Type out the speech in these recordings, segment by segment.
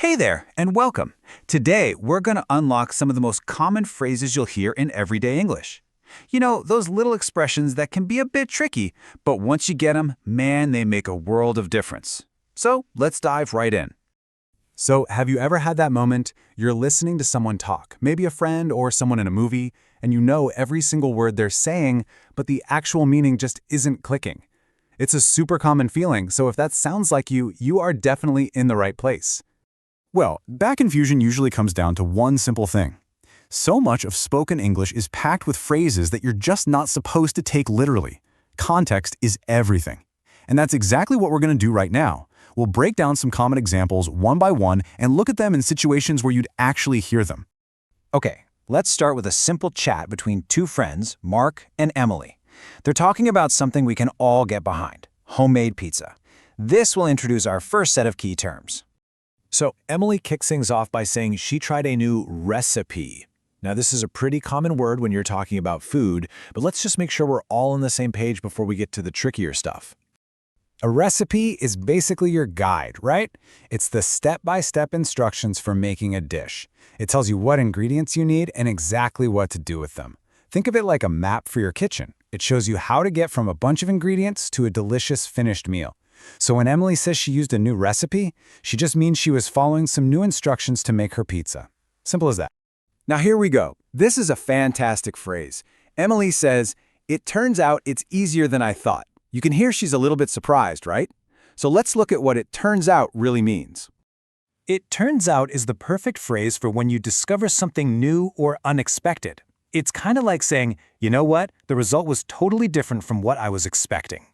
Hey there, and welcome. Today, we're going to unlock some of the most common phrases you'll hear in everyday English. You know, those little expressions that can be a bit tricky, but once you get them, man, they make a world of difference. So, let's dive right in. So, have you ever had that moment you're listening to someone talk, maybe a friend or someone in a movie, and you know every single word they're saying, but the actual meaning just isn't clicking? It's a super common feeling, so if that sounds like you, you are definitely in the right place. Well, that confusion usually comes down to one simple thing. So much of spoken English is packed with phrases that you're just not supposed to take literally. Context is everything. And that's exactly what we're going to do right now. We'll break down some common examples one by one and look at them in situations where you'd actually hear them. Okay, let's start with a simple chat between two friends, Mark and Emily. They're talking about something we can all get behind, homemade pizza. This will introduce our first set of key terms. So Emily kicks things off by saying she tried a new recipe. Now, this is a pretty common word when you're talking about food, but let's just make sure we're all on the same page before we get to the trickier stuff. A recipe is basically your guide, right? It's the step-by-step instructions for making a dish. It tells you what ingredients you need and exactly what to do with them. Think of it like a map for your kitchen. It shows you how to get from a bunch of ingredients to a delicious finished meal. So when Emily says she used a new recipe, she just means she was following some new instructions to make her pizza. Simple as that. Now here we go. This is a fantastic phrase. Emily says, "It turns out it's easier than I thought." You can hear she's a little bit surprised, right? So let's look at what "it turns out" really means. It turns out is the perfect phrase for when you discover something new or unexpected. It's kind of like saying, you know what, the result was totally different from what I was expecting.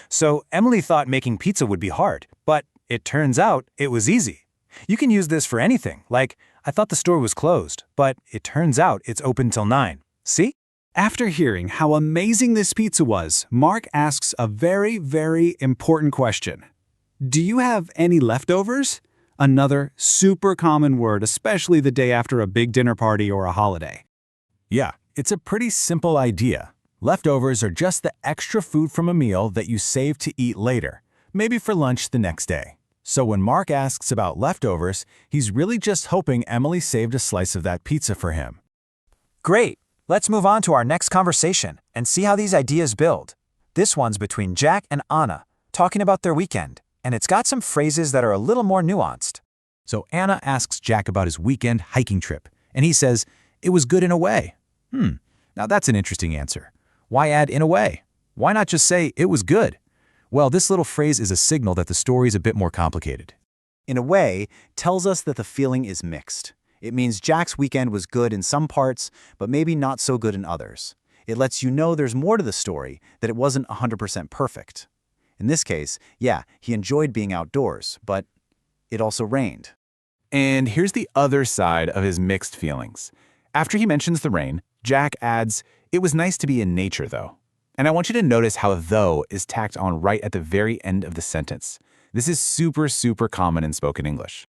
So Emily thought making pizza would be hard, but it turns out it was easy. You can use this for anything, like, I thought the store was closed, but it turns out it's open till 9. See? After hearing how amazing this pizza was, Mark asks a very, very important question. Do you have any leftovers? Another super common word, especially the day after a big dinner party or a holiday. Yeah, it's a pretty simple idea. Leftovers are just the extra food from a meal that you save to eat later, maybe for lunch the next day. So when Mark asks about leftovers, he's really just hoping Emily saved a slice of that pizza for him. Great! Let's move on to our next conversation and see how these ideas build. This one's between Jack and Anna, talking about their weekend, and it's got some phrases that are a little more nuanced. So Anna asks Jack about his weekend hiking trip, and he says, "It was good in a way." Now that's an interesting answer. Why add "in a way"? Why not just say "it was good"? Well, this little phrase is a signal that the story is a bit more complicated. In a way, tells us that the feeling is mixed. It means Jack's weekend was good in some parts, but maybe not so good in others. It lets you know there's more to the story, that it wasn't 100% perfect. In this case, yeah, he enjoyed being outdoors, but it also rained. And here's the other side of his mixed feelings. After he mentions the rain, Jack adds, "It was nice to be in nature, though." And I want you to notice how "though" is tacked on right at the very end of the sentence. This is super common in spoken English.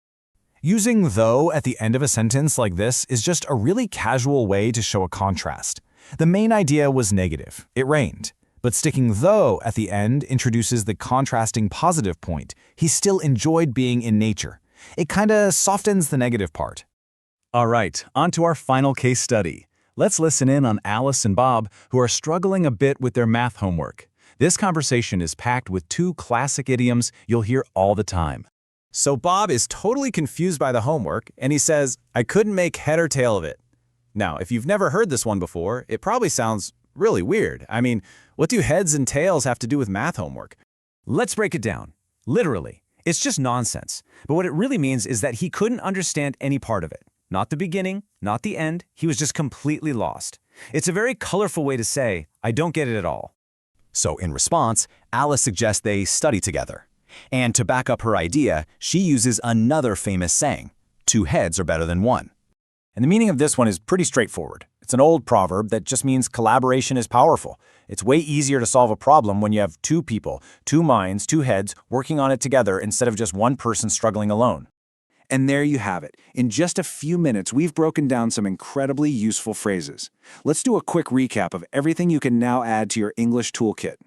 Using "though" at the end of a sentence like this is just a really casual way to show a contrast. The main idea was negative, it rained. But sticking "though" at the end introduces the contrasting positive point. He still enjoyed being in nature. It kinda softens the negative part. All right, on to our final case study. Let's listen in on Alice and Bob, who are struggling a bit with their math homework. This conversation is packed with two classic idioms you'll hear all the time. So Bob is totally confused by the homework, and he says, "I couldn't make head or tail of it." Now, if you've never heard this one before, it probably sounds really weird. I mean, what do heads and tails have to do with math homework? Let's break it down. Literally, it's just nonsense. But what it really means is that he couldn't understand any part of it. Not the beginning, not the end. He was just completely lost. It's a very colorful way to say, "I don't get it at all." So in response, Alice suggests they study together. And to back up her idea, she uses another famous saying, "Two heads are better than one." And the meaning of this one is pretty straightforward. It's an old proverb that just means collaboration is powerful. It's way easier to solve a problem when you have two people, two minds, two heads, working on it together instead of just one person struggling alone. And there you have it. In just a few minutes, we've broken down some incredibly useful phrases. Let's do a quick recap of everything you can now add to your English toolkit.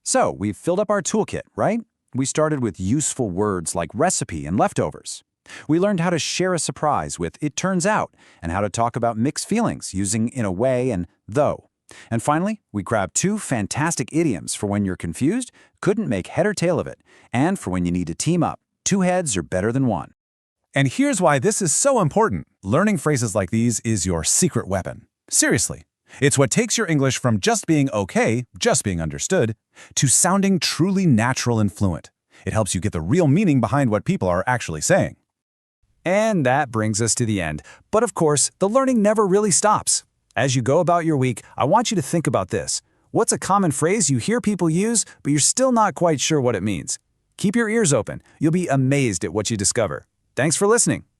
So, we've filled up our toolkit, right? We started with useful words like recipe and leftovers. We learned how to share a surprise with "it turns out," and how to talk about mixed feelings using "in a way" and "though." And finally, we grabbed 2 fantastic idioms for when you're confused, couldn't make head or tail of it, and for when you need to team up. 2 heads are better than 1. And here's why this is so important. Learning phrases like these is your secret weapon. Seriously. It's what takes your English from just being okay, just being understood, to sounding truly natural and fluent. It helps you get the real meaning behind what people are actually saying. And that brings us to the end. But of course, the learning never really stops. As you go about your week, I want you to think about this. What's a common phrase you hear people use, but you're still not quite sure what it means? Keep your ears open. You'll be amazed at what you discover. Thanks for listening.